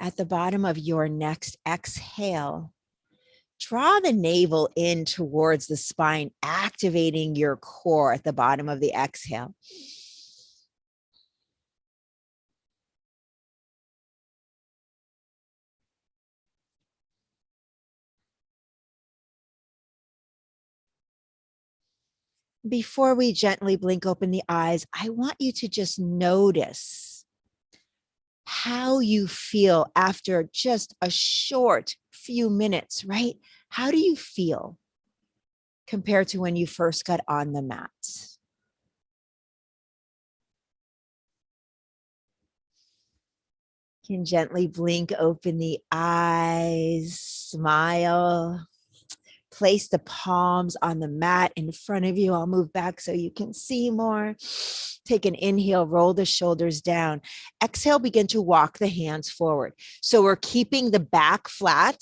At the bottom of your next exhale, draw the navel in towards the spine, activating your core at the bottom of the exhale. Before we gently blink open the eyes, I want you to just notice how you feel after just a short few minutes, right? How do you feel compared to when you first got on the mat? You can gently blink open the eyes, smile. Place the palms on the mat in front of you. I'll move back so you can see more. Take an inhale, roll the shoulders down. Exhale, begin to walk the hands forward. So we're keeping the back flat,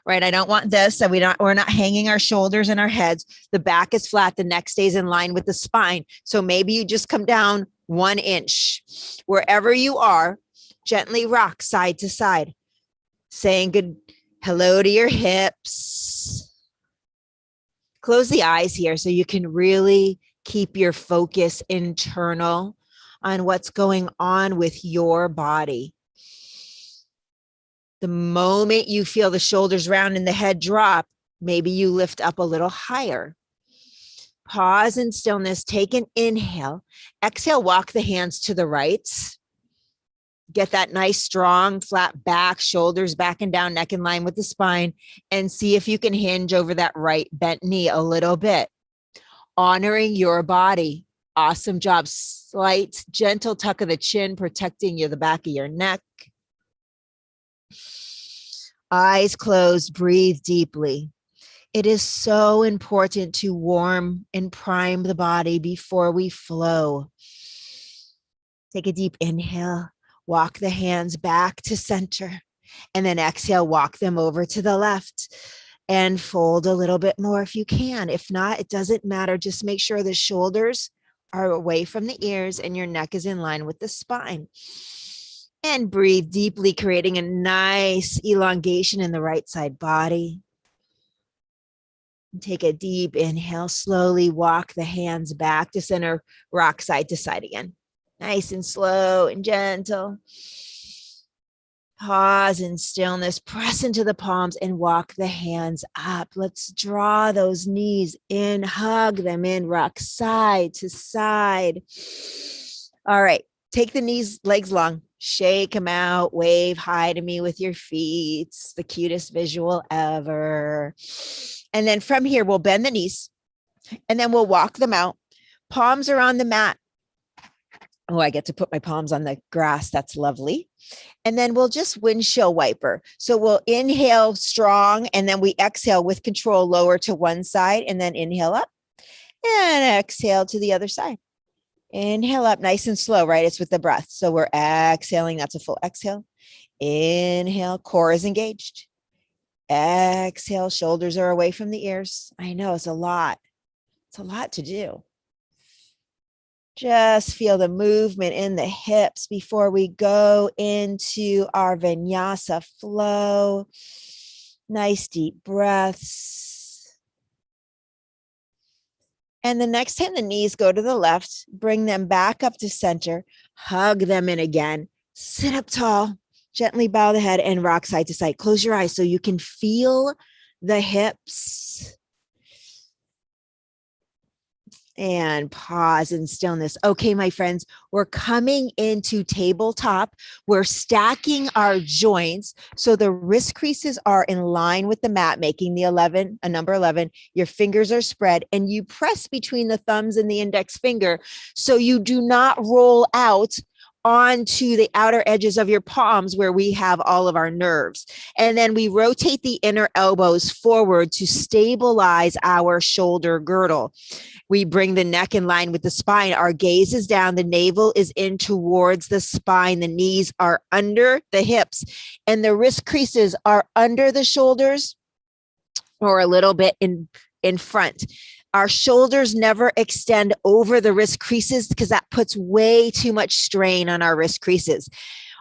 right? I don't want this. So we're not hanging our shoulders and our heads. The back is flat. The neck stays in line with the spine. So maybe you just come down 1 inch. Wherever you are, gently rock side to side, saying good hello to your hips. Close the eyes here so you can really keep your focus internal on what's going on with your body. The moment you feel the shoulders round and the head drop, maybe you lift up a little higher. Pause in stillness, take an inhale. Exhale, walk the hands to the right. Get that nice, strong, flat back, shoulders back and down, neck in line with the spine, and see if you can hinge over that right bent knee a little bit. Honoring your body. Awesome job. Slight, gentle tuck of the chin, protecting the back of your neck. Eyes closed, breathe deeply. It is so important to warm and prime the body before we flow. Take a deep inhale. Walk the hands back to center, and then exhale, walk them over to the left and fold a little bit more if you can. If not, it doesn't matter. Just make sure the shoulders are away from the ears and your neck is in line with the spine. And breathe deeply, creating a nice elongation in the right side body. Take a deep inhale, slowly walk the hands back to center, rock side to side again. Nice and slow and gentle. Pause in stillness, press into the palms and walk the hands up. Let's draw those knees in, hug them in, rock side to side. All right, take the knees, legs long, shake them out, wave hi to me with your feet. It's the cutest visual ever. And then from here, we'll bend the knees and then we'll walk them out. Palms are on the mat. Oh, I get to put my palms on the grass. That's lovely. And then we'll just windshield wiper. So we'll inhale strong, and then we exhale with control, lower to one side, and then inhale up and exhale to the other side. Inhale up nice and slow, right? It's with the breath. So we're exhaling. That's a full exhale. Inhale, core is engaged. Exhale, shoulders are away from the ears. I know it's a lot. It's a lot to do. Just feel the movement in the hips before we go into our Vinyasa flow. Nice deep breaths. And the next time the knees go to the left, bring them back up to center, hug them in again, sit up tall, gently bow the head and rock side to side. Close your eyes so you can feel the hips. And pause in stillness. Okay, my friends, we're coming into tabletop. We're stacking our joints so the wrist creases are in line with the mat, making the 11, a number 11. Your fingers are spread and you press between the thumbs and the index finger so you do not roll out onto the outer edges of your palms where we have all of our nerves. And then we rotate the inner elbows forward to stabilize our shoulder girdle. We bring the neck in line with the spine. Our gaze is down. The navel is in towards the spine. The knees are under the hips and the wrist creases are under the shoulders or a little bit in front. Our shoulders never extend over the wrist creases because that puts way too much strain on our wrist creases.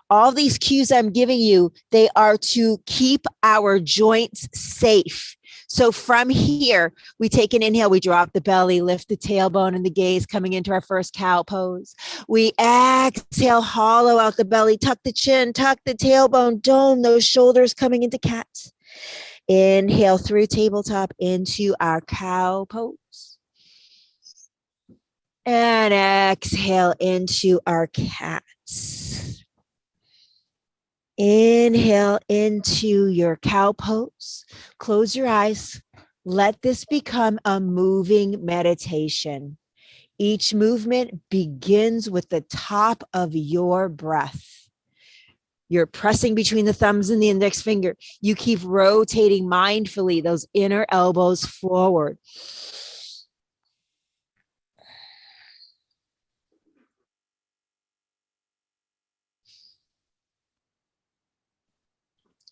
All these cues I'm giving you, they are to keep our joints safe. So from here, we take an inhale, we drop the belly, lift the tailbone and the gaze, coming into our first cow pose. We exhale, hollow out the belly, tuck the chin, tuck the tailbone, dome those shoulders, coming into cat. Inhale through tabletop into our cow pose. And exhale into our cat. Inhale into your cow pose. Close your eyes. Let this become a moving meditation. Each movement begins with the top of your breath. You're pressing between the thumbs and the index finger. You keep rotating mindfully those inner elbows forward.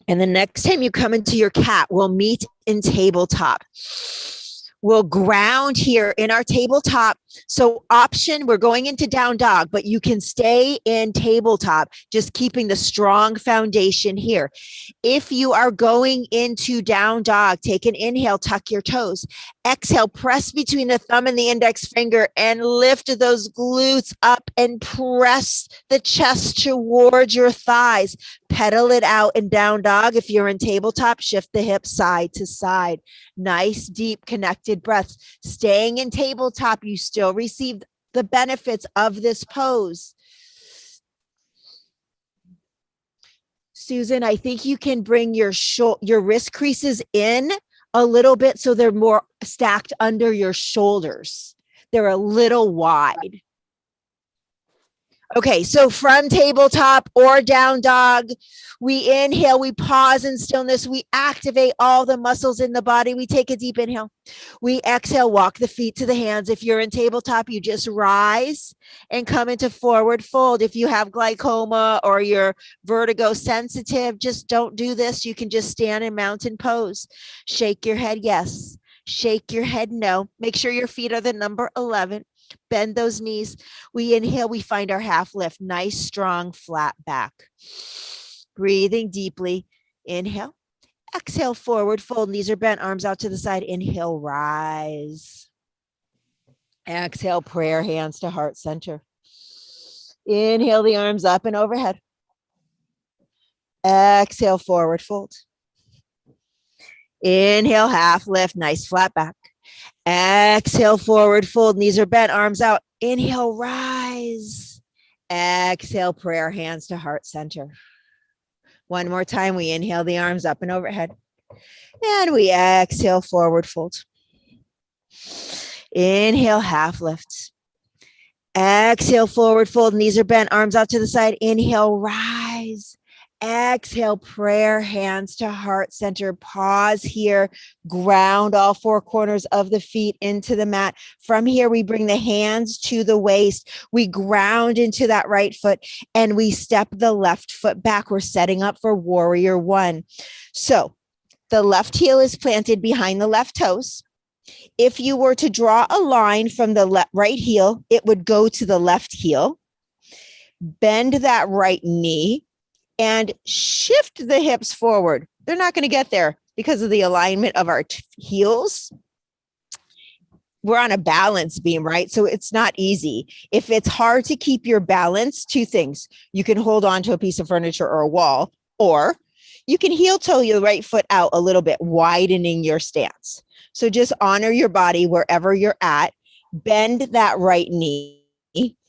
And the next time you come into your cat, we'll meet in tabletop. We'll ground here in our tabletop. So option, we're going into down dog, but you can stay in tabletop, just keeping the strong foundation here. If you are going into down dog, take an inhale, tuck your toes. Exhale, press between the thumb and the index finger and lift those glutes up and press the chest towards your thighs. Pedal it out in down dog. If you're in tabletop, shift the hips side to side. Nice, deep, connected breaths. Staying in tabletop, you still receive the benefits of this pose. Susan, I think you can bring your wrist creases in a little bit so they're more stacked under your shoulders. They're a little wide. Okay, so from tabletop or down dog, we inhale, we pause in stillness, we activate all the muscles in the body. We take a deep inhale. We exhale, walk the feet to the hands. If you're in tabletop, you just rise and come into forward fold. If you have glaucoma or you're vertigo sensitive, just don't do this. You can just stand in mountain pose. Shake your head, yes. Shake your head, no. Make sure your feet are the number 11. Bend those knees. We inhale, we find our half lift. Nice, strong, flat back. Breathing deeply. Inhale. Exhale, forward fold. Knees are bent, arms out to the side. Inhale, rise. Exhale, prayer hands to heart center. Inhale, the arms up and overhead. Exhale, forward fold. Inhale, half lift. Nice, flat back. Exhale, forward fold. Knees are bent, arms out. Inhale, rise. Exhale, prayer hands to heart center. One more time. We inhale, the arms up and overhead. And we exhale, forward fold. Inhale, half lift. Exhale, forward fold. Knees are bent, arms out to the side. Inhale, rise. Exhale, prayer hands to heart center. Pause here. Ground all four corners of the feet into the mat. From here, we bring the hands to the waist. We ground into that right foot and we step the left foot back. We're setting up for warrior one. So the left heel is planted behind the left toes. If you were to draw a line from the right heel, it would go to the left heel. Bend that right knee and shift the hips forward. They're not going to get there because of the alignment of our heels. We're on a balance beam, right? So it's not easy. If it's hard to keep your balance, two things. You can hold on to a piece of furniture or a wall, or you can heel toe your right foot out a little bit, widening your stance. So just honor your body wherever you're at. Bend that right knee,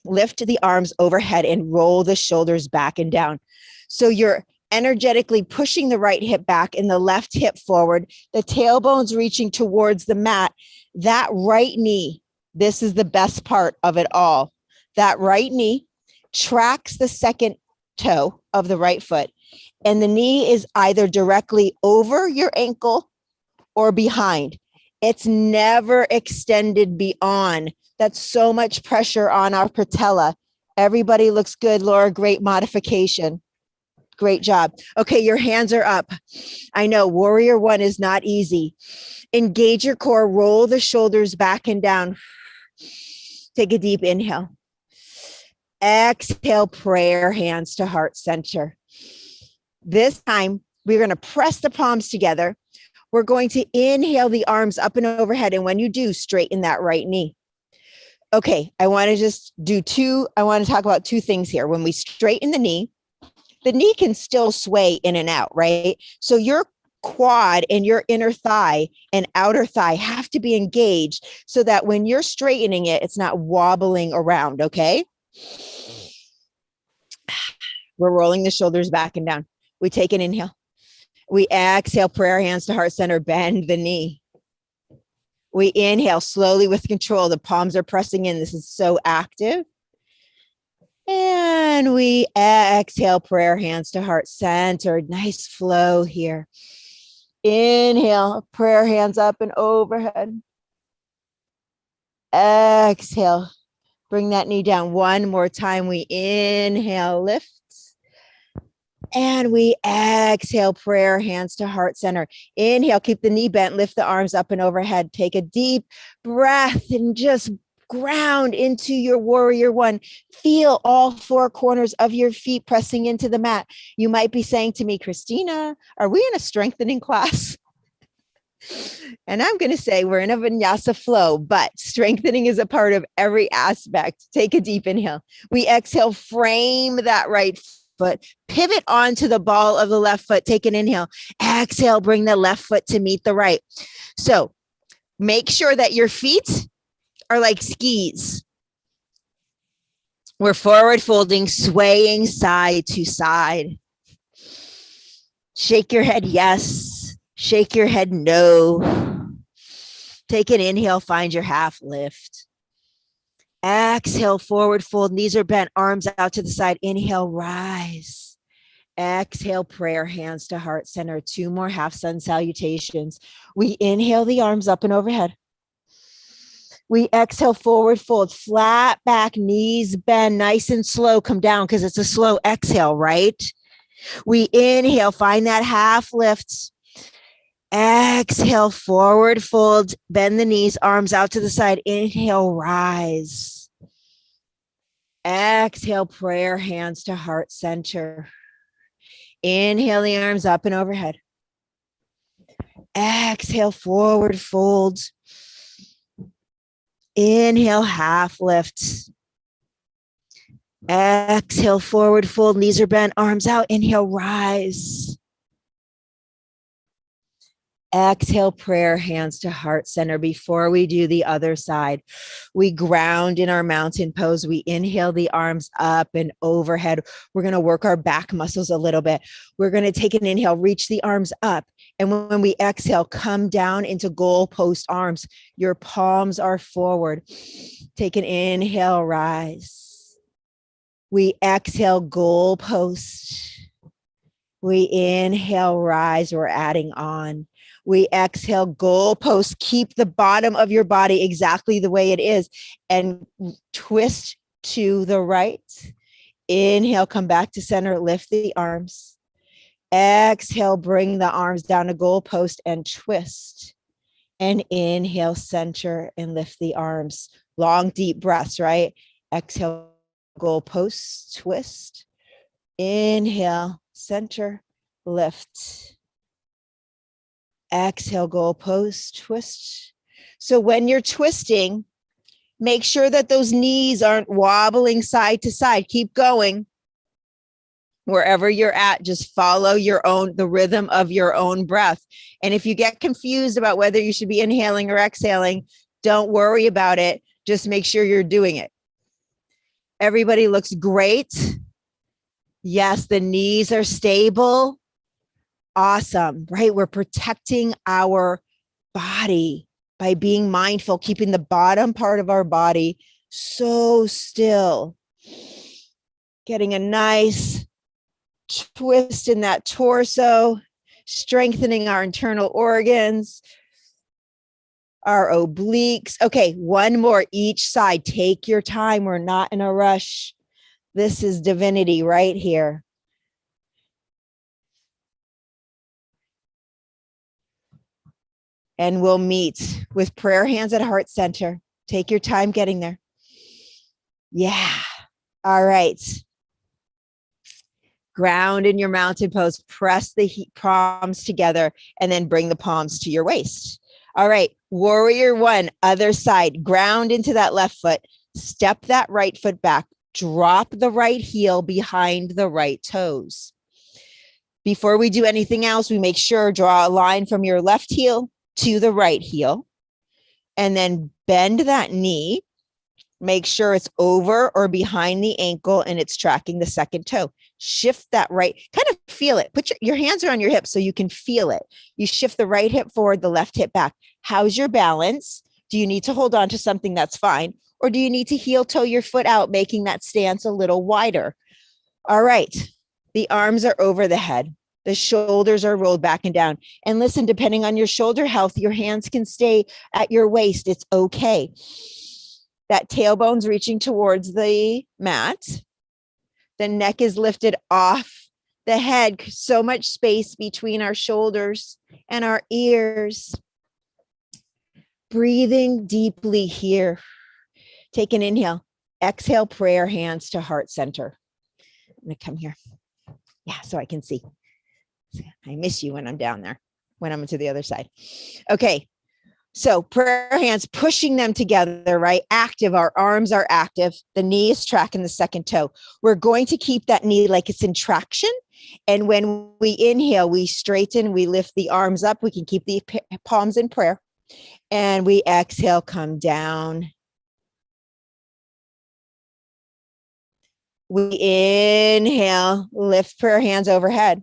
lift the arms overhead and roll the shoulders back and down. So you're energetically pushing the right hip back and the left hip forward. The tailbone's reaching towards the mat. That right knee, this is the best part of it all. That right knee tracks the second toe of the right foot, and the knee is either directly over your ankle or behind. It's never extended beyond. That's so much pressure on our patella. Everybody looks good, Laura. Great modification. Great job. Okay, your hands are up. I know warrior one is not easy. Engage your core, roll the shoulders back and down. Take a deep inhale. Exhale, prayer hands to heart center. This time, we're going to press the palms together. We're going to inhale the arms up and overhead. And when you do, straighten that right knee. Okay, I want to talk about two things here. When we straighten the knee can still sway in and out, right? So your quad and your inner thigh and outer thigh have to be engaged so that when you're straightening it, it's not wobbling around, okay? We're rolling the shoulders back and down. We take an inhale. We exhale, prayer hands to heart center, bend the knee. We inhale slowly with control. The palms are pressing in. This is so active. And we exhale, prayer hands to heart center. Nice flow here. Inhale, prayer hands up and overhead. Exhale, bring that knee down. One more time. We inhale, lift. And we exhale, prayer hands to heart center. Inhale, keep the knee bent, lift the arms up and overhead. Take a deep breath and just ground into your warrior one. Feel all four corners of your feet pressing into the mat. You might be saying to me, Christina, are we in a strengthening class? And I'm going to say we're in a vinyasa flow, but strengthening is a part of every aspect. Take a deep inhale. We exhale, frame that right foot, pivot onto the ball of the left foot. Take an inhale. Exhale, bring the left foot to meet the right. So make sure that your feet are like skis. We're forward folding, swaying side to side. Shake your head yes. Shake your head no. Take an inhale, find your half lift. Exhale, forward fold, knees are bent, arms out to the side. Inhale, rise. Exhale, prayer hands to heart center. Two more half sun salutations. We inhale the arms up and overhead. We exhale, forward fold, flat back, knees bend, nice and slow. Come down because it's a slow exhale, right? We inhale, find that half lift. Exhale, forward fold, bend the knees, arms out to the side. Inhale, rise. Exhale, prayer hands to heart center. Inhale the arms up and overhead. Exhale, forward fold. Inhale, half lift. Exhale, forward fold, knees are bent, arms out. Inhale, rise. Exhale, prayer hands to heart center. Before we do the other side, we ground in our mountain pose. We inhale the arms up and overhead. We're going to work our back muscles a little bit. We're going to take an inhale, reach the arms up. And when we exhale, come down into goalpost arms. Your palms are forward. Take an inhale, rise. We exhale, goalpost. We inhale, rise. We're adding on. We exhale, goalpost. Keep the bottom of your body exactly the way it is and twist to the right. Inhale, come back to center, lift the arms. Exhale, bring the arms down to goalpost and twist. And inhale, center and lift the arms. Long, deep breaths, right? Exhale, goalpost, twist. Inhale, center, lift. Exhale, goalpost, twist. So when you're twisting, make sure that those knees aren't wobbling side to side. Keep going. Wherever you're at, just follow the rhythm of your own breath. And if you get confused about whether you should be inhaling or exhaling, don't worry about it. Just make sure you're doing it. Everybody looks great. Yes, the knees are stable. Awesome, right? We're protecting our body by being mindful, keeping the bottom part of our body so still. Getting a nice twist in that torso, strengthening our internal organs, our obliques. Okay, one more each side. Take your time. We're not in a rush. This is divinity right here. And we'll meet with prayer hands at heart center. Take your time getting there. Yeah. All right. Ground in your mountain pose, press the palms together, and then bring the palms to your waist. All right, warrior one, other side, ground into that left foot, step that right foot back, drop the right heel behind the right toes. Before we do anything else, we make sure draw a line from your left heel to the right heel, and then bend that knee. Make sure it's over or behind the ankle and it's tracking the second toe. Shift that right, kind of feel it. Put your hands are on your hips so you can feel it. You shift the right hip forward, the left hip back. How's your balance? Do you need to hold on to something? That's fine. Or do you need to heel toe your foot out, making that stance a little wider? All right. The arms are over the head. The shoulders are rolled back and down. And listen, depending on your shoulder health, your hands can stay at your waist. It's okay. That tailbone's reaching towards the mat. The neck is lifted off the head. So much space between our shoulders and our ears. Breathing deeply here. Take an inhale. Exhale, prayer hands to heart center. I'm going to come here. Yeah, so I can see. I miss you when I'm down there, when I'm to the other side. Okay. So prayer hands, pushing them together, right? Active. Our arms are active. The knee is tracking the second toe. We're going to keep that knee like it's in traction. And when we inhale, we straighten, we lift the arms up. We can keep the palms in prayer. And we exhale, come down. We inhale, lift prayer hands overhead.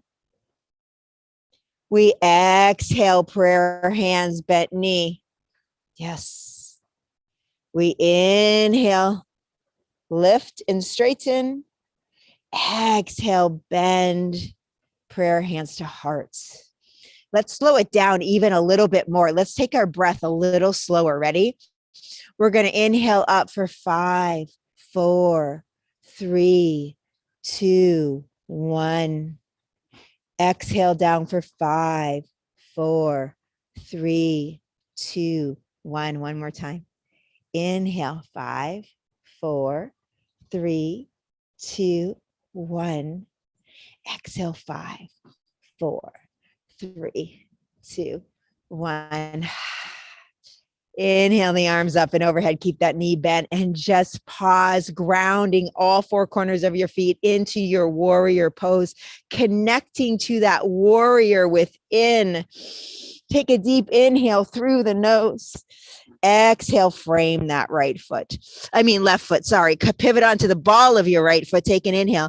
We exhale, prayer hands, bent knee. Yes. We inhale, lift and straighten. Exhale, bend, prayer hands to hearts. Let's slow it down even a little bit more. Let's take our breath a little slower. Ready? We're going to inhale up for 5, 4, 3, 2, 1. Exhale down for 5, 4, 3, 2, 1. One more time. Inhale, 5, 4, 3, 2, 1. Exhale, 5, 4, 3, 2, 1. Inhale the arms up and overhead. Keep that knee bent and just pause, grounding all 4 corners of your feet into your warrior pose, connecting to that warrior within. Take a deep inhale through the nose. Exhale, frame that left foot, sorry. Pivot onto the ball of your right foot. Take an inhale.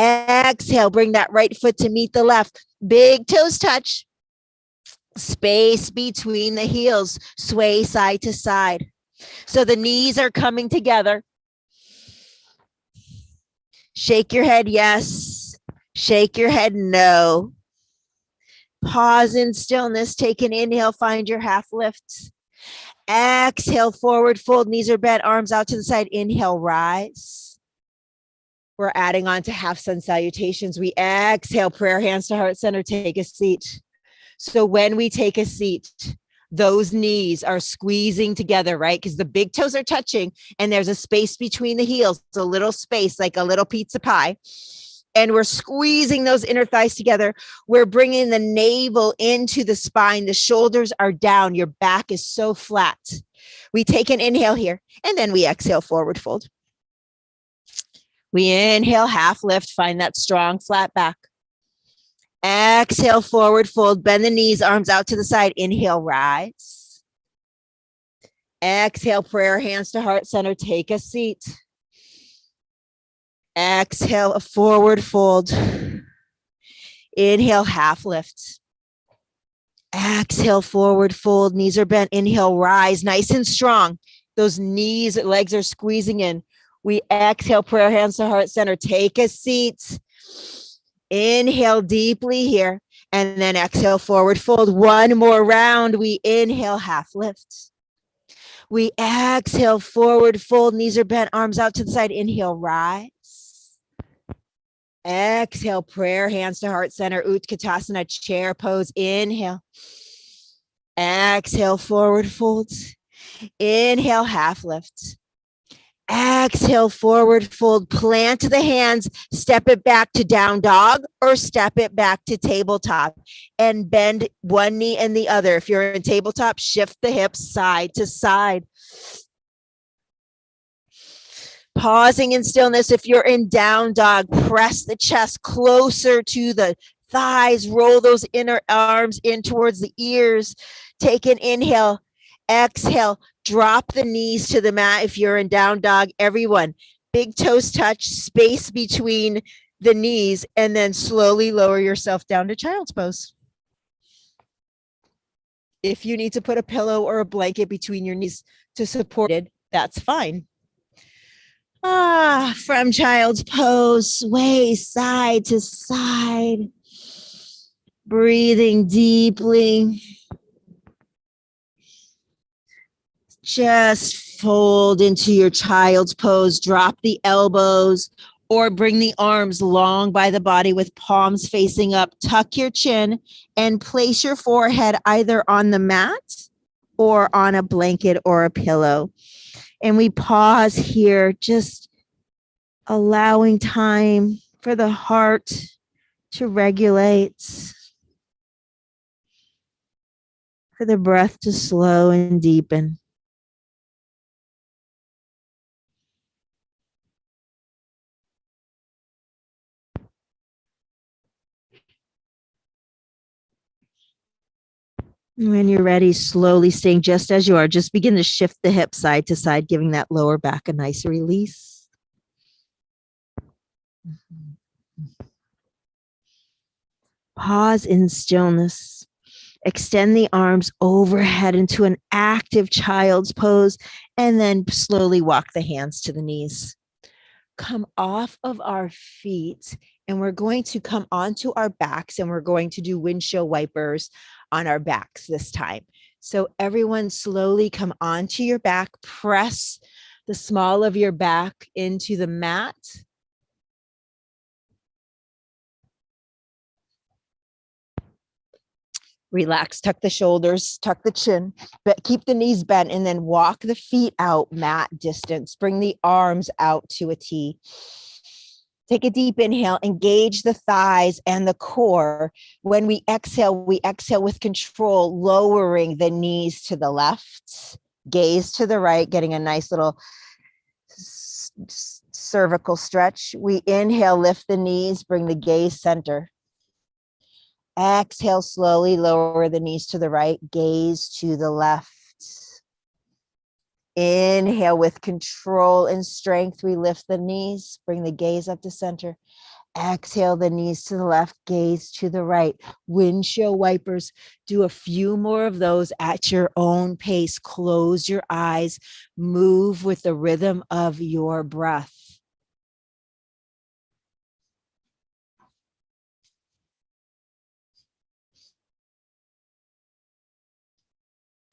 Exhale, bring that right foot to meet the left. Big toes touch. Space between the heels, sway side to side. So the knees are coming together. Shake your head, yes. Shake your head, no. Pause in stillness. Take an inhale, find your half lift. Exhale, forward fold, knees are bent, arms out to the side. Inhale, rise. We're adding on to half sun salutations. We exhale, prayer hands to heart center, take a seat. So when we take a seat, those knees are squeezing together, right? Because the big toes are touching and there's a space between the heels. It's a little space, like a little pizza pie. And we're squeezing those inner thighs together. We're bringing the navel into the spine. The shoulders are down. Your back is so flat. We take an inhale here and then we exhale, forward fold. We inhale, half lift, find that strong flat back. Exhale, forward fold, bend the knees, arms out to the side. Inhale, rise. Exhale, prayer hands to heart center, take a seat. Exhale, a forward fold. Inhale, half lift. Exhale, forward fold, knees are bent. Inhale, rise, nice and strong. Those knees, legs are squeezing in. We exhale, prayer hands to heart center, take a seat. Inhale deeply here, and then exhale, forward fold. One more round. We inhale, half lift. We exhale, forward fold, knees are bent, arms out to the side. Inhale, rise. Exhale, prayer hands to heart center, Utkatasana, chair pose. Inhale. Exhale, forward fold. Inhale, half lift. Exhale, forward fold, plant the hands, step it back to down dog or step it back to tabletop and bend one knee and the other. If you're in tabletop, shift the hips side to side. Pausing in stillness. If you're in down dog, press the chest closer to the thighs, roll those inner arms in towards the ears. Take an inhale, exhale, drop the knees to the mat. If you're in down dog, everyone, big toes touch, space between the knees, and then slowly lower yourself down to child's pose. If you need to put a pillow or a blanket between your knees to support it, that's fine. From child's pose, sway side to side, breathing deeply. Just fold into your child's pose, drop the elbows or bring the arms long by the body with palms facing up. Tuck your chin and place your forehead either on the mat or on a blanket or a pillow. And we pause here, just allowing time for the heart to regulate, for the breath to slow and deepen. When you're ready, slowly staying just as you are, just begin to shift the hips side to side, giving that lower back a nice release. Pause in stillness. Extend the arms overhead into an active child's pose, and then slowly walk the hands to the knees. Come off of our feet, and we're going to come onto our backs, and we're going to do windshield wipers on our backs this time. So everyone slowly come onto your back, press the small of your back into the mat. Relax, tuck the shoulders, tuck the chin, but keep the knees bent, and then walk the feet out mat distance. Bring the arms out to a T. Take a deep inhale, engage the thighs and the core. When we exhale with control, lowering the knees to the left, gaze to the right, getting a nice little cervical stretch. We inhale, lift the knees, bring the gaze center. Exhale, slowly lower the knees to the right, gaze to the left. Inhale with control and strength. We lift the knees, bring the gaze up to center. Exhale, the knees to the left, gaze to the right. Windshield wipers. Do a few more of those at your own pace. Close your eyes. Move with the rhythm of your breath.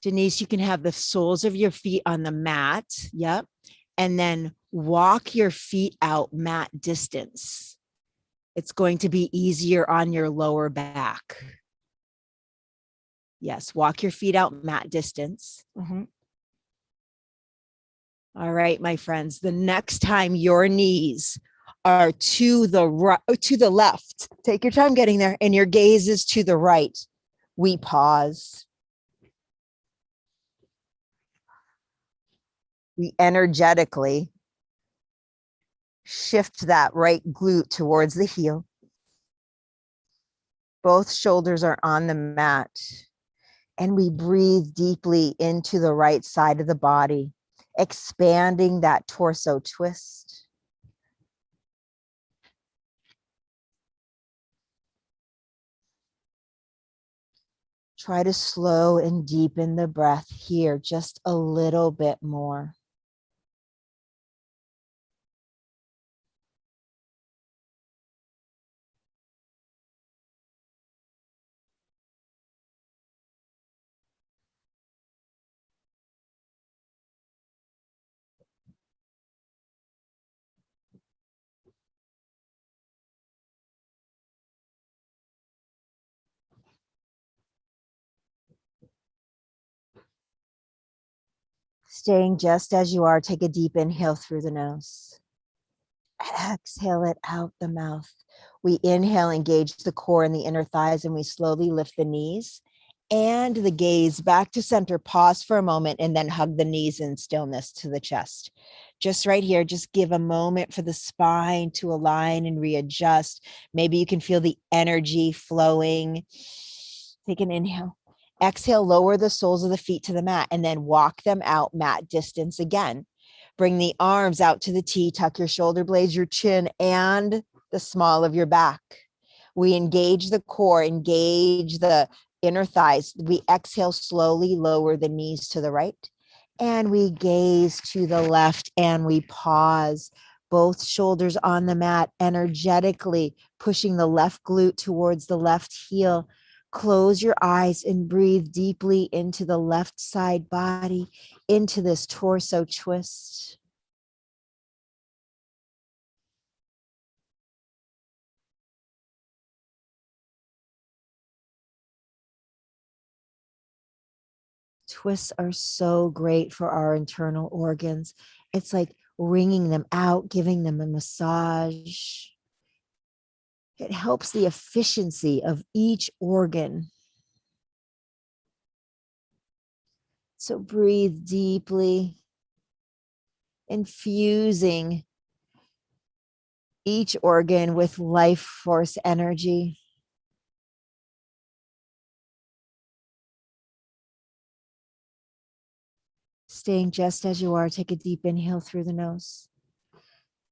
Denise, you can have the soles of your feet on the mat. Yep. And then walk your feet out mat distance. It's going to be easier on your lower back. Yes, walk your feet out mat distance. All right, my friends, the next time your knees are to the right, to the left, take your time getting there, and your gaze is to the right, we pause. We energetically shift that right glute towards the heel. Both shoulders are on the mat. And we breathe deeply into the right side of the body, expanding that torso twist. Try to slow and deepen the breath here just a little bit more. Staying just as you are, take a deep inhale through the nose. Exhale it out the mouth. We inhale, engage the core and the inner thighs, and we slowly lift the knees and the gaze back to center. Pause for a moment and then hug the knees in stillness to the chest. Just right here, just give a moment for the spine to align and readjust. Maybe you can feel the energy flowing. Take an inhale. Exhale, lower the soles of the feet to the mat and then walk them out mat distance again. Bring the arms out to the T, tuck your shoulder blades, your chin, and the small of your back. We engage the core, engage the inner thighs. We exhale, slowly lower the knees to the right. And we gaze to the left and we pause. Both shoulders on the mat, energetically pushing the left glute towards the left heel. Close your eyes and breathe deeply into the left side body, into this torso twist. Twists are so great for our internal organs. It's like wringing them out, giving them a massage. It helps the efficiency of each organ. So breathe deeply, infusing each organ with life force energy. Staying just as you are, take a deep inhale through the nose.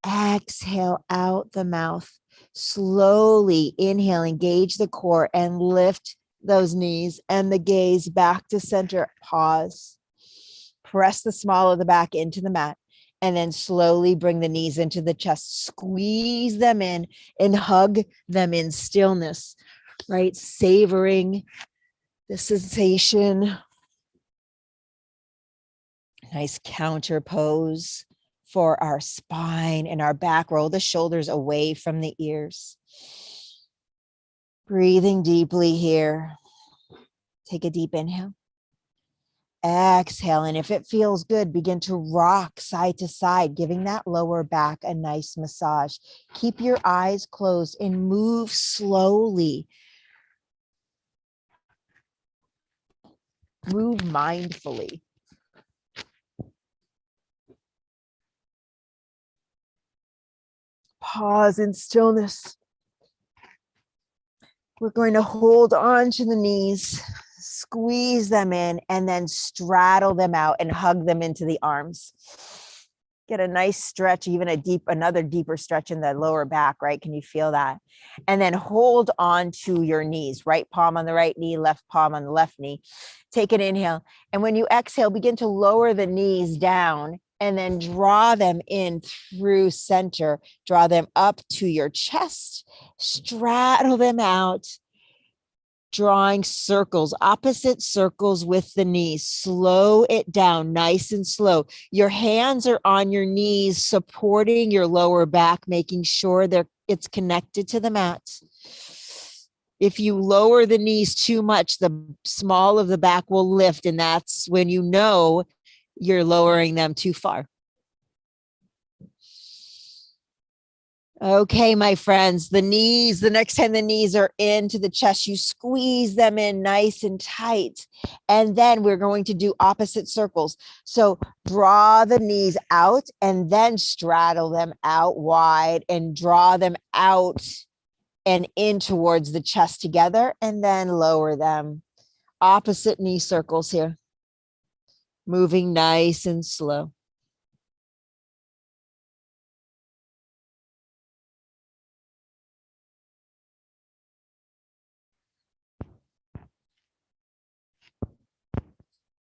Exhale out the mouth. Slowly inhale, engage the core and lift those knees and the gaze back to center. Pause. Press the small of the back into the mat and then slowly bring the knees into the chest. Squeeze them in and hug them in stillness, right? Savoring the sensation. Nice counter pose for our spine and our back. Roll the shoulders away from the ears. Breathing deeply here. Take a deep inhale. Exhale, and if it feels good, begin to rock side to side, giving that lower back a nice massage. Keep your eyes closed and move slowly. Move mindfully. Pause in stillness. We're going to hold on to the knees, squeeze them in, and then straddle them out and hug them into the arms. Get a nice stretch, even another deeper stretch in the lower back, right? Can you feel that? And then hold on to your knees, right palm on the right knee, left palm on the left knee. Take an inhale. And when you exhale, begin to lower the knees down and then draw them in through center. Draw them up to your chest, straddle them out, drawing circles, opposite circles with the knees. Slow it down, nice and slow. Your hands are on your knees, supporting your lower back, making sure it's connected to the mat. If you lower the knees too much, the small of the back will lift, and that's when you know you're lowering them too far. Okay, my friends, the knees, the next time the knees are into the chest, you squeeze them in nice and tight. And then we're going to do opposite circles. So draw the knees out and then straddle them out wide and draw them out and in towards the chest together, and then lower them. Opposite knee circles here. Moving nice and slow.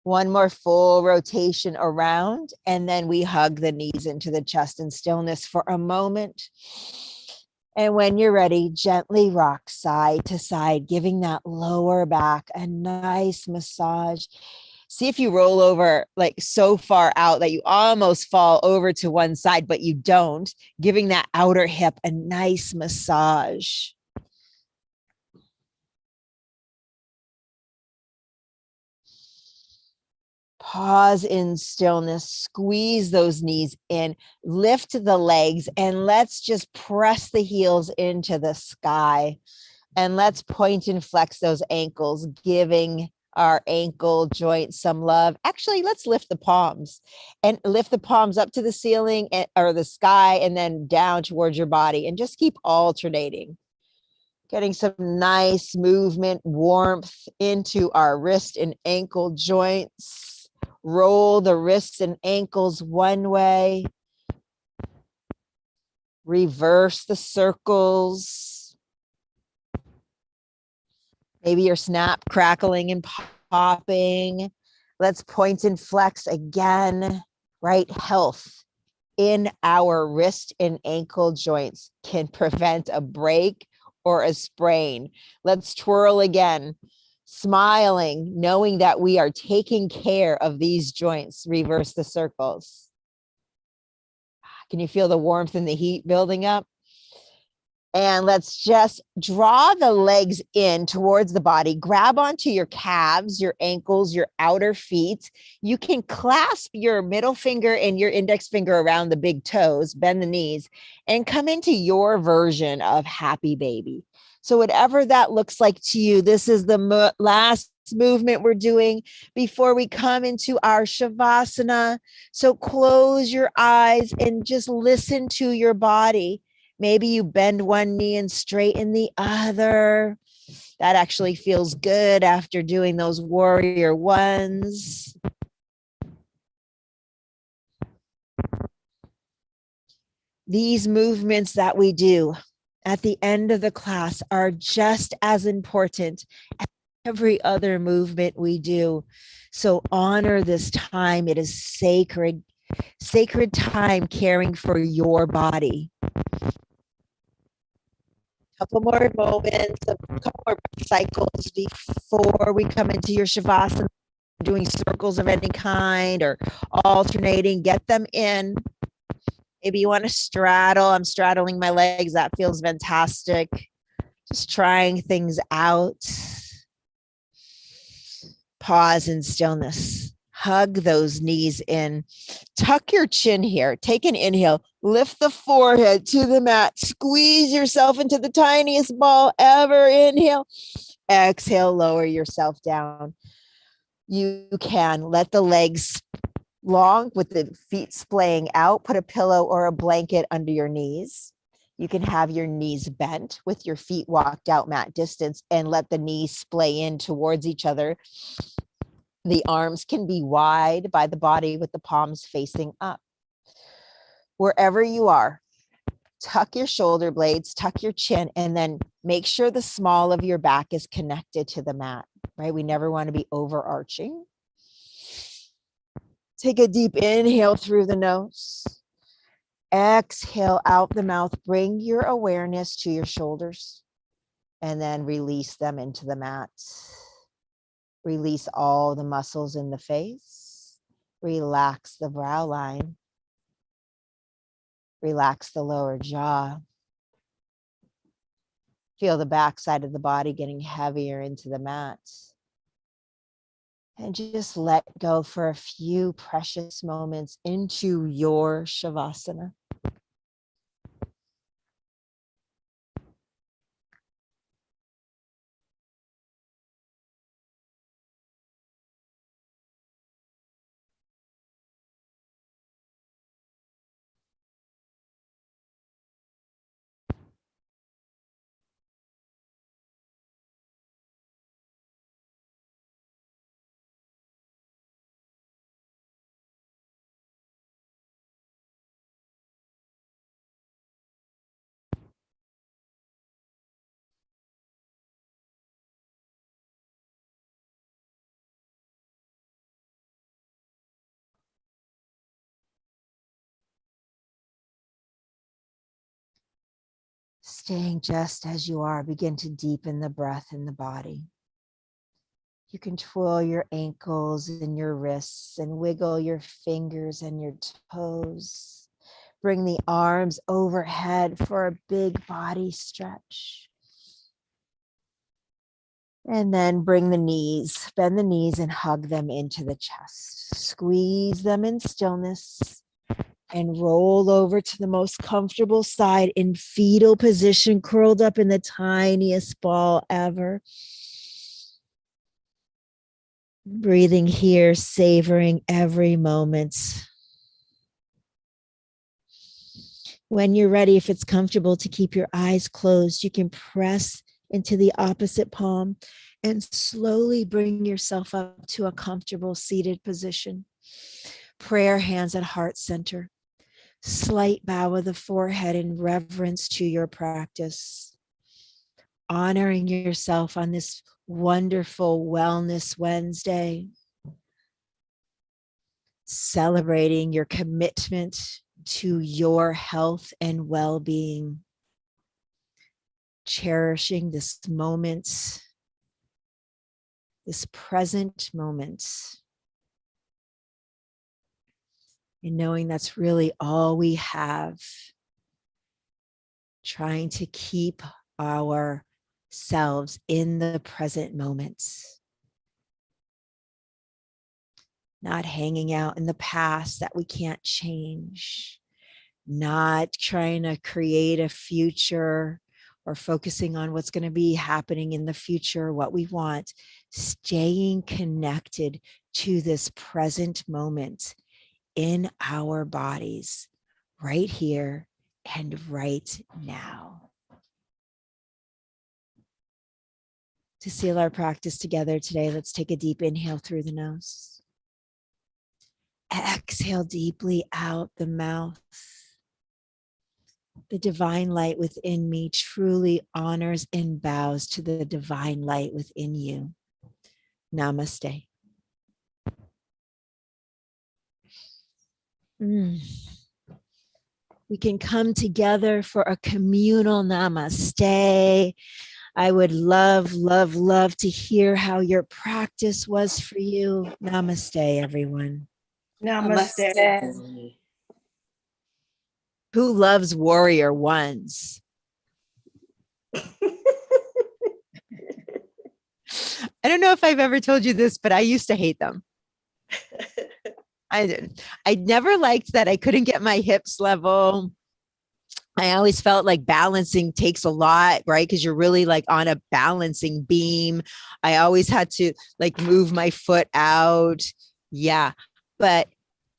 One more full rotation around, and then we hug the knees into the chest in stillness for a moment. And when you're ready, gently rock side to side, giving that lower back a nice massage. See if you roll over like so far out that you almost fall over to one side, but you don't, giving that outer hip a nice massage. Pause in stillness, squeeze those knees in, lift the legs, and let's just press the heels into the sky. And let's point and flex those ankles, giving our ankle joint some love. Actually, let's lift the palms and lift the palms up to the ceiling or the sky and then down towards your body, and just keep alternating. Getting some nice movement, warmth into our wrist and ankle joints. Roll the wrists and ankles one way. Reverse the circles. Maybe you're snap, crackling, and popping. Let's point and flex again. Right? Health in our wrist and ankle joints can prevent a break or a sprain. Let's twirl again, smiling, knowing that we are taking care of these joints. Reverse the circles. Can you feel the warmth and the heat building up? And let's just draw the legs in towards the body. Grab onto your calves, your ankles, your outer feet. You can clasp your middle finger and your index finger around the big toes, bend the knees, and come into your version of happy baby. So whatever that looks like to you, this is the last movement we're doing before we come into our Shavasana. So close your eyes and just listen to your body. Maybe you bend one knee and straighten the other. That actually feels good after doing those warrior ones. These movements that we do at the end of the class are just as important as every other movement we do. So honor this time. It is sacred, sacred time caring for your body. Couple more moments, a couple more cycles before we come into your Shavasana, doing circles of any kind or alternating. Get them in. Maybe you want to straddle. I'm straddling my legs. That feels fantastic. Just trying things out. Pause in stillness. Hug those knees in. Tuck your chin here. Take an inhale. Lift the forehead to the mat. Squeeze yourself into the tiniest ball ever. Inhale. Exhale, lower yourself down. You can let the legs long with the feet splaying out. Put a pillow or a blanket under your knees. You can have your knees bent with your feet walked out mat distance and let the knees splay in towards each other. The arms can be wide by the body with the palms facing up. Wherever you are, tuck your shoulder blades, tuck your chin, and then make sure the small of your back is connected to the mat, right? We never want to be overarching. Take a deep inhale through the nose. Exhale out the mouth. Bring your awareness to your shoulders and then release them into the mat. Release all the muscles in the face. Relax the brow line. Relax the lower jaw. Feel the back side of the body getting heavier into the mat. And just let go for a few precious moments into your Shavasana. Staying just as you are, begin to deepen the breath in the body. You can twirl your ankles and your wrists and wiggle your fingers and your toes. Bring the arms overhead for a big body stretch. And then bring the knees, bend the knees and hug them into the chest. Squeeze them in stillness and roll over to the most comfortable side in fetal position, curled up in the tiniest ball ever. Breathing here, savoring every moment. When you're ready, if it's comfortable to keep your eyes closed, you can press into the opposite palm and slowly bring yourself up to a comfortable seated position. Prayer hands at heart center. Slight bow of the forehead in reverence to your practice. Honoring yourself on this wonderful Wellness Wednesday. Celebrating your commitment to your health and well-being. Cherishing this moment, this present moment. And knowing that's really all we have. Trying to keep ourselves in the present moment. Not hanging out in the past that we can't change. Not trying to create a future or focusing on what's going to be happening in the future, what we want. Staying connected to this present moment in our bodies, right here and right now. To seal our practice together today, let's take a deep inhale through the nose. Exhale deeply out the mouth. The divine light within me truly honors and bows to the divine light within you. Namaste. We can come together for a communal namaste. I would love, love, love to hear how your practice was for you. Namaste, everyone. Namaste. Namaste. Who loves warrior ones? I don't know if I've ever told you this, but I used to hate them. I never liked that I couldn't get my hips level. I always felt like balancing takes a lot, right? Because you're really like on a balancing beam. I always had to like move my foot out. Yeah. But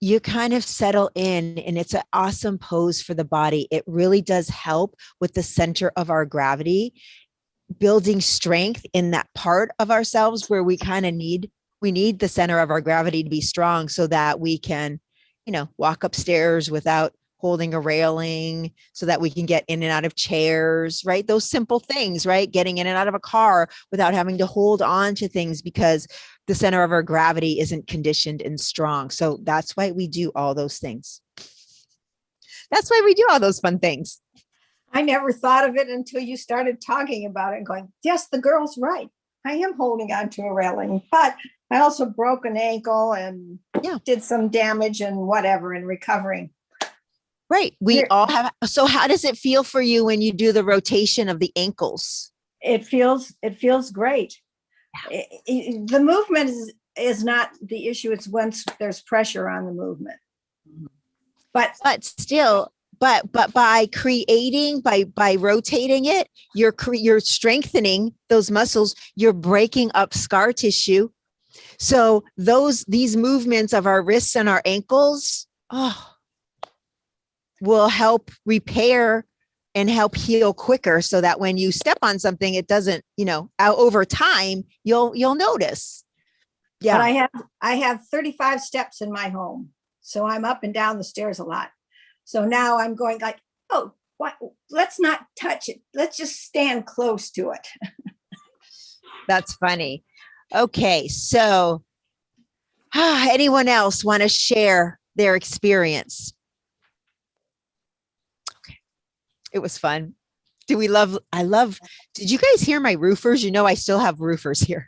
you kind of settle in and it's an awesome pose for the body. It really does help with the center of our gravity, building strength in that part of ourselves where we kind of need the center of our gravity to be strong so that we can, walk upstairs without holding a railing, so that we can get in and out of chairs, right? Those simple things, right? Getting in and out of a car without having to hold on to things because the center of our gravity isn't conditioned and strong. So that's why we do all those things. That's why we do all those fun things. I never thought of it until you started talking about it and going, yes, the girl's right. I am holding on to a railing, but I also broke an ankle and did some damage and whatever in recovering. Right. We all have. So how does it feel for you when you do the rotation of the ankles? It feels great. Yeah. The movement is not the issue. It's once there's pressure on the movement. But still, but by creating, by rotating it, you're strengthening those muscles. You're breaking up scar tissue. So these movements of our wrists and our ankles, will help repair and help heal quicker, so that when you step on something, it doesn't, over time, you'll notice. Yeah. But I have 35 steps in my home. So I'm up and down the stairs a lot. So now I'm going like, what? Let's not touch it. Let's just stand close to it. That's funny. Okay. So anyone else want to share their experience? Okay. It was fun. Did you guys hear my roofers? I still have roofers here.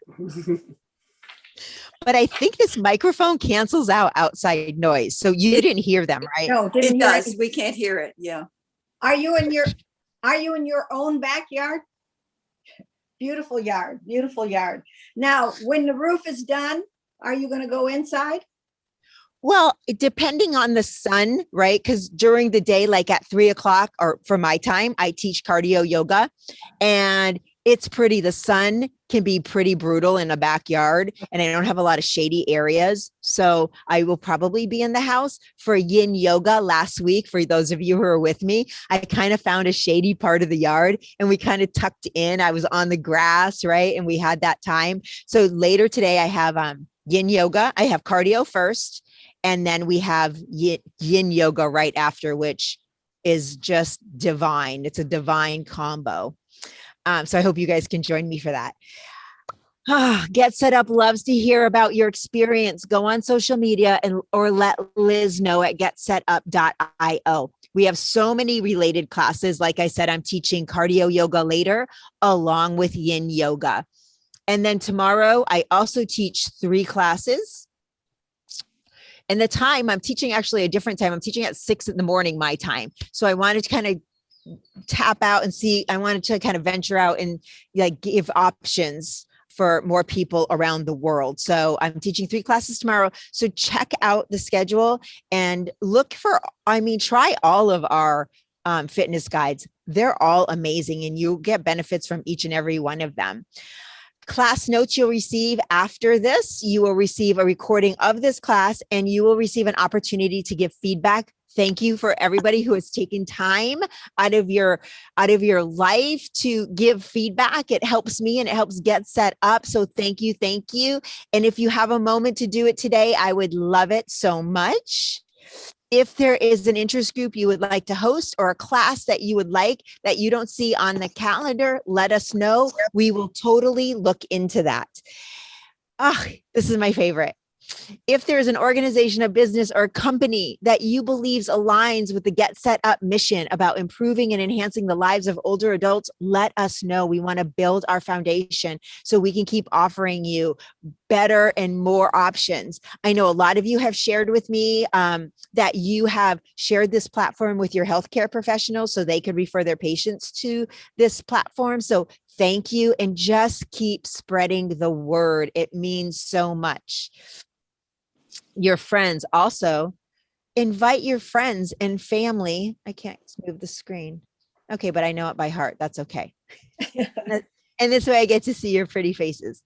But I think this microphone cancels out outside noise. So you didn't hear them, right? No, it does. We can't hear it. Yeah. Are you in your own backyard? Beautiful yard, beautiful yard. Now, when the roof is done, are you going to go inside? Well, depending on the sun, right? Because during the day, like at 3 o'clock, or for my time, I teach cardio yoga, and it's pretty. The sun can be pretty brutal in a backyard, and I don't have a lot of shady areas. So I will probably be in the house for yin yoga last week. For those of you who are with me, I kind of found a shady part of the yard and we kind of tucked in. I was on the grass, right? And we had that time. So later today, I have yin yoga. I have cardio first. And then we have yin yoga right after, which is just divine. It's a divine combo. So I hope you guys can join me for that. Get Set Up loves to hear about your experience. Go on social media or let Liz know at getsetup.io. We have so many related classes. Like I said, I'm teaching cardio yoga later along with yin yoga. And then tomorrow, I also teach 3 classes. And the time I'm teaching, actually a different time. I'm teaching at 6 in the morning, my time. So I wanted to kind of tap out and see, I wanted to kind of venture out and like give options for more people around the world. So I'm teaching 3 classes tomorrow. So check out the schedule and look for, try all of our fitness guides. They're all amazing and you'll get benefits from each and every one of them. Class notes you'll receive after this. You will receive a recording of this class and you will receive an opportunity to give feedback. Thank you for everybody who has taken time out of your life to give feedback. It helps me and it helps Get Set Up. So thank you. Thank you. And if you have a moment to do it today, I would love it so much. If there is an interest group you would like to host or a class that you would like that you don't see on the calendar, let us know. We will totally look into that. This is my favorite. If there's an organization, a business, or a company that you believe aligns with the Get Set Up mission about improving and enhancing the lives of older adults, let us know. We want to build our foundation so we can keep offering you better and more options. I know a lot of you have shared with me that you have shared this platform with your healthcare professionals so they could refer their patients to this platform. So thank you, and just keep spreading the word. It means so much. Your friends also, invite your friends and family. I can't move the screen. Okay, but I know it by heart. That's okay. And this way I get to see your pretty faces.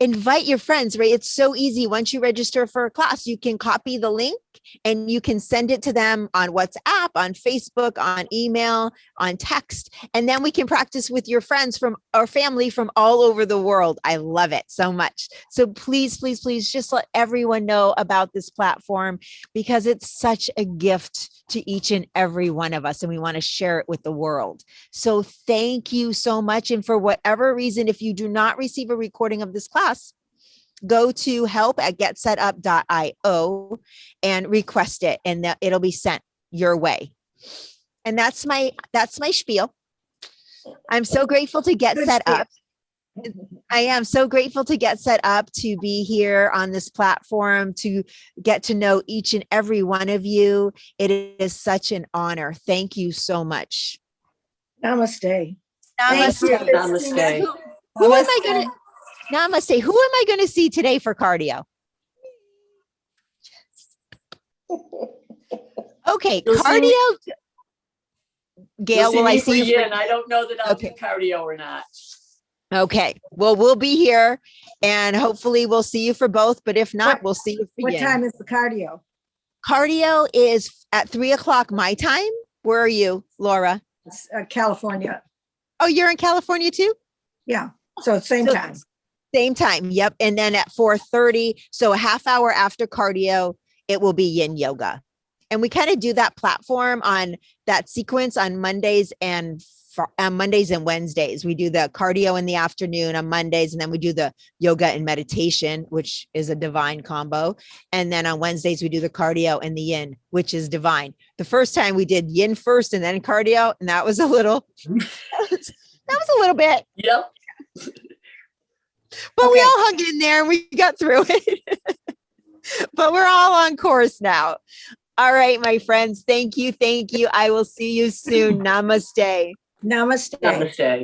Invite your friends, right? It's so easy. Once you register for a class, you can copy the link and you can send it to them on WhatsApp, on Facebook, on email, on text. And then we can practice with your friends from our family from all over the world. I love it so much. So please, please, please just let everyone know about this platform because it's such a gift to each and every one of us. And we want to share it with the world. So thank you so much. And for whatever reason, if you do not receive a recording of this class, go to help@getsetup.io and request it, and it'll be sent your way. And that's my spiel. I'm so grateful to Get Set Up. I am so grateful to Get Set Up, to be here on this platform, to get to know each and every one of you. It is such an honor. Thank you so much. Namaste. Namaste. Namaste. Who am I going to? Namaste. Who am I going to see today for cardio? Okay, You'll cardio. Gail, will I see you? Yin. I don't know that I'll do cardio or not. Okay. Well, we'll be here and hopefully we'll see you for both. But if not, we'll see you for What time is the cardio? Cardio is at 3:00 my time. Where are you, Laura? It's, California. Oh, you're in California too? Yeah. So same time. Same time. Yep. And then at 4:30. So a half hour after cardio, it will be yin yoga. And we kind of do that platform on that sequence on Mondays and Wednesdays. We do the cardio in the afternoon on Mondays, and then we do the yoga and meditation, which is a divine combo. And then on Wednesdays, we do the cardio and the yin, which is divine. The first time we did yin first and then cardio, and that was a little bit. Yep. But we all hung in there and we got through it. But we're all on course now. All right, my friends. Thank you. Thank you. I will see you soon. Namaste. Namaste. Namaste.